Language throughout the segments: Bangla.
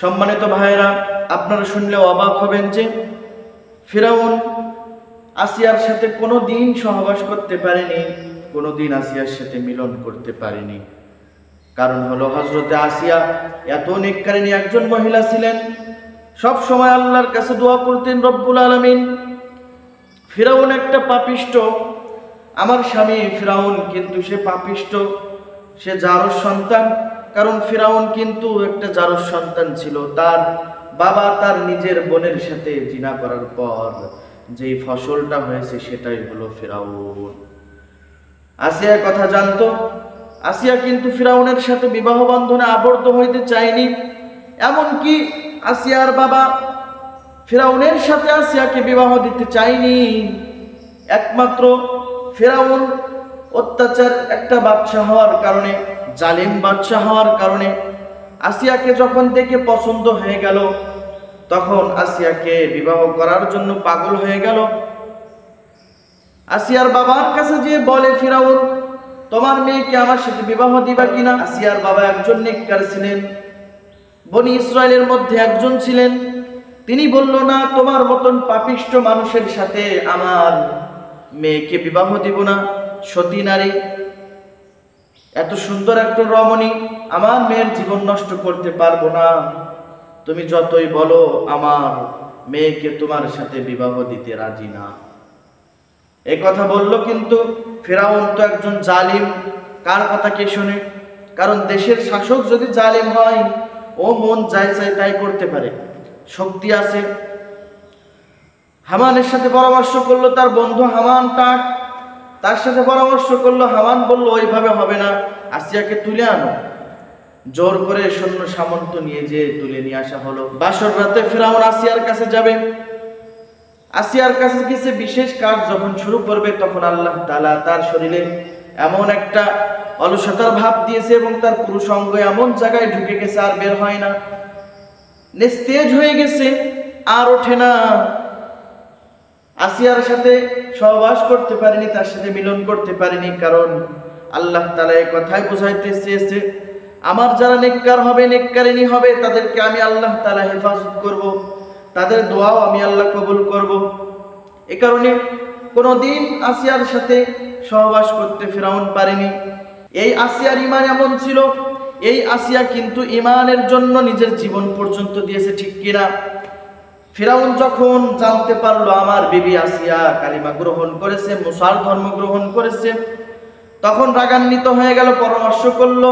সম্মানিত ভাইয়েরা, আপনারা শুনলে অবাক হবেন যে ফিরাউন আসিয়ার সাথে কোনোদিন সহবাস করতে পারেনি, কোনোদিন আসিয়ার সাথে মিলন করতে পারেনি। কারণ হলো হযরতে আসিয়া এত নেককারিনী একজন মহিলা ছিলেন, সব সময় আল্লাহর কাছে দোয়া করতেন, রব্বুল আলামিন, ফিরাউন একটা পাপিষ্ট, আমার স্বামী ফিরাউন কিন্তু সে পাপিষ্ট, সে জারজ সন্তান। কারণ ফিরাউন কিন্তু একটা জারজ সন্তান ছিল, তার বাবা তার নিজের বোনের সাথে জিনা করার পর যেই ফসলটা হয়েছে সেটাই হলো ফিরাউন। আসিয়া কথা জানতো। আসিয়া কিন্তু ফিরাউনের সাথে বিবাহ বন্ধনে আবদ্ধ হইতে চায়নি। এমনকি আসিয়ার বাবা ফিরাউনের সাথে আসিয়াকে বিবাহ দিতে চায়নি। একমাত্র ফিরাউন অত্যাচার একটা বাদশা হওয়ার কারণে, জালিম বাদশা হওয়ার কারণে আসিয়াকে যখন দেখে পছন্দ হয়ে গেল, তখন আসিয়াকে বিবাহ করার জন্য পাগল হয়ে গেল। আসিয়ার বাবার কাছে যেয়ে বলে ফিরাউন, তোমার মেয়েকে আমার সাথে বিবাহ দিবা কিনা? আসিয়ার বাবা একজন নেককার ছিলেন, বনি ইসরায়েলের মধ্যে একজন ছিলেন। তিনি বলল, না, তোমার মতন পাপিষ্ট মানুষের সাথে আমার মেয়েকে বিবাহ দিব না। সতী নারী, এত সুন্দর একটা রমণী, আমার মেয়ের জীবন নষ্ট করতে পারবো না। তুমি যতই বলো, আমার মেয়েকে তোমার সাথে বিবাহ দিতে রাজি না। এই কথা বলল, কিন্তু ফিরাউন তো একজন জালিম, কার কথা কে শুনে? কারণ দেশের শাসক যদি জালিম হয়, ও মন যাই চাই তাই করতে পারে, শক্তি আছে। হামানের সাথে পরামর্শ করলো তার বন্ধু হামান, তার সাথে পরামর্শ করলো। হামান বলল, ওইভাবে হবে না, আসিয়াকে তুলে আনো। জোর করে সৈন্য সামন্ত নিয়ে যে তুলে নিয়ে আসা হলো। বাসর রাতে ফিরাউন আসিয়ার কাছে যাবে। আসিয়ার কাছে গেছে, বিশেষ কাজ যখন শুরু করবে, তখন আল্লাহ তাআলা তার শরীরে এমন একটা অলসতার ভাব দিয়েছে এবং তার পুরুষ অঙ্গ এমন জায়গায় ঢুকে গেছে আর বের হয় না, নিস্তেজ হয়ে গেছে, আর ওঠে না। আসিয়ার সাথে সহবাস করতে পারেনি, তার সাথে মিলন করতে পারেনি। কারণ আল্লাহ তাআলা এই কথাই বোঝাইতে চেয়েছে, আমার যারা নেককার হবে, নেককারিনী হবে, তাদেরকে আমি আল্লাহ তাআলা হেফাজত করব, তাদের দোয়াও আমি আল্লাহ কবুল করব। এ কারণে কোনোদিন আসিয়ার সাথে সহবাস করতে ফিরাউন পারেনি। এই আসিয়ার ঈমান এমন ছিল, এই আসিয়া কিন্তু ঈমানের জন্য নিজের জীবন পর্যন্ত দিয়েছে, ঠিক কিনা? ফিরাউন যখন জানতে পারলো আমার বিবি আসিয়া কালিমা গ্রহণ করেছে, মুসার ধর্ম গ্রহণ করেছে, তখন রাগান্বিত হয়ে গেল। পরামর্শ করলো,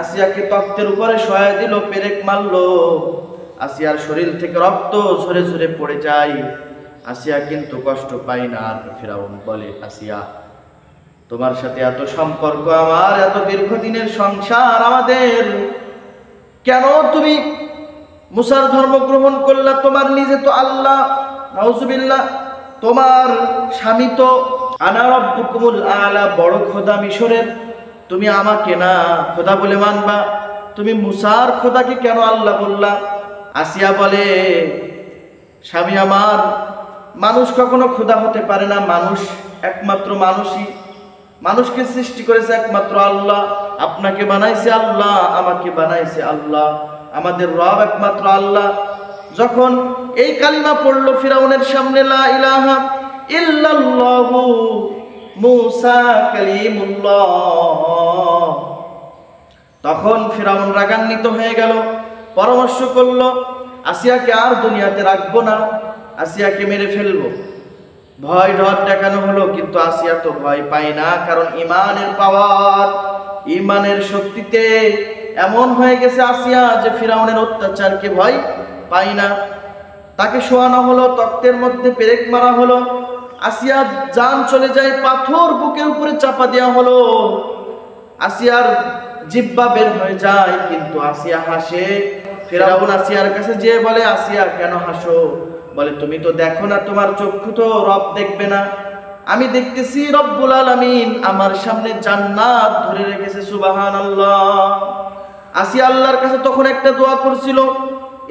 আসিয়াকে তক্তের উপরে শোয়া দিল, পেরেক মারলো। আসিয়ার শরীর থেকে রক্ত ঝরে ঝরে পড়ে যায়, আসিয়া কিন্তু কষ্ট পায় না। আর ফিরাউন বলে, আসিয়া, তোমার সাথে এত সম্পর্ক আমার, এত দীর্ঘদিনের সংসার আমাদের, কেন তুমি মুসার ধর্ম গ্রহণ করলা? তোমার নিজে তো আল্লাহ, নাউজুবিল্লাহ, তোমার স্বামী তো আনা রাব্বুকুমুল আলা, বড় খোদা মিশরের, তুমি আমাকে না খোদা বলে মানবা? তুমি মুসার খোদাকে কেন আল্লাহ বললা? আসিয়া বলে, স্বামী আমার, মানুষ কখনো খোদা হতে পারে না। মানুষ একমাত্র মানুষই, মানুষকে সৃষ্টি করেছে একমাত্র আল্লাহ। আপনাকে বানাইছে আল্লাহ, আমাকে বানাইছে আল্লাহ, আমাদের রব একমাত্র আল্লাহ। যখন এই কালিমা পড়লো ফিরাউনের সামনে, লা ইলাহা ইল্লাল্লাহু মুসা কালিমুল্লাহ, তখন ফিরাউন রাগান্বিত হয়ে গেল। পরামর্শ করলো, আসিয়াকে আর দুনিয়াতে রাখবো না, আসিয়াকে মেরে ফেলবো। ভয় ডর দেখানো হলো, কিন্তু আসিয়া তো ভয় পায় না। কারণ ঈমানের পাওয়ার, ঈমানের শক্তিতে এমন হয়ে গেছে আসিয়া যে ফিরাউনের অত্যাচারকে ভয় পায় না। তাকে শোয়ানো হলো, তক্তের মধ্যে পেরেক মারা হলো। আসিয়া জান চলে যায়, পাথর বুকের উপরে চাপা দেওয়া হলো। আসিয়ার জিহ্বা বের হয়ে যায়, কিন্তু আসিয়া হাসে। ফিরাউন আসিয়ার কাছে যেয়ে বলে, আসিয়া কেন হাসো? বলে, তুমি তো দেখো না, তোমার চক্ষু তো রব দেখবে না, আমি দেখতেছি রব্বুল আলামিন আমার সামনে জান্নাত ধরে রেখেছে, সুবহানাল্লাহ। আসিয়া আল্লাহর কাছে তখন একটা দোয়া করছিল,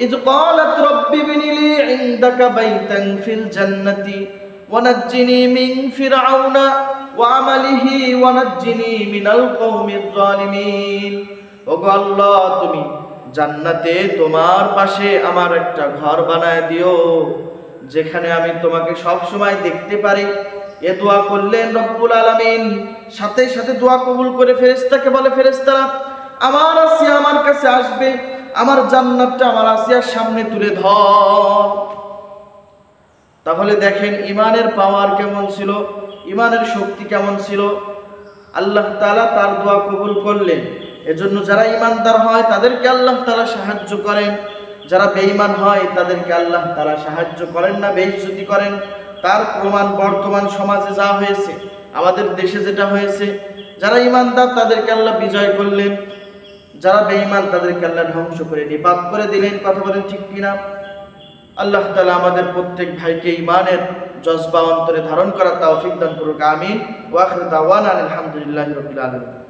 ইয ক্বালাত রাব্বি বিনিলি ইনদাকা বাইতান ফিল জান্নাতি ওয়া নাজ্জিনি মিন ফিরআউনা ওয়া আমালিহি ওয়া নাজ্জিনি মিনাল কওমিজ জালিমিন। ওগো আল্লাহ, তুমি জান্নাতে তোমার পাশে আমার একটা ঘর বানায় দিও, যেখানে আমি তোমাকে সব সময় দেখতে পারি। এ দোয়া করলেন রব্বুল আলামিন। সাথে সাথে দোয়া কবুল করে ফেরেশতাকে বলে, ফেরেশতারা আমার আসিয়া আমার কাছে আসবে, আমার জান্নাতটা আমার আসিয়ার সামনে তুলে ধর। তাহলে দেখেন ইমানের পাওয়ার কেমন ছিল, ইমানের শক্তি কেমন ছিল। আল্লাহ তাআলা তার দোয়া কবুল করলেন। এজন্য যারা ইমানদার হয় তাদেরকে আল্লাহ তাআলা সাহায্য করেন, যারা বেঈমান হয় তাদেরকে আল্লাহ তাআলা সাহায্য করেন না, বেইজ্জতি করেন। তার প্রমাণ বর্তমান সমাজে যা হয়েছে, আমাদের দেশে যেটা হয়েছে, যারা ইমানদার তাদেরকে আল্লাহ বিজয় করলেন, যারা বেঈমান তাদেরকে আল্লাহ ধ্বংস করে নিপাত করে দিলেন। কথা বলেন ঠিক কিনা? আল্লাহ তাআলা আমাদের প্রত্যেক ভাইকে ঈমানের জজবা অন্তরে ধারণ করার তৌফিক দান করুক। আমিন। ওয়া আখিরু দাওয়ানা আলহামদুলিল্লাহি রাব্বিল আলামিন।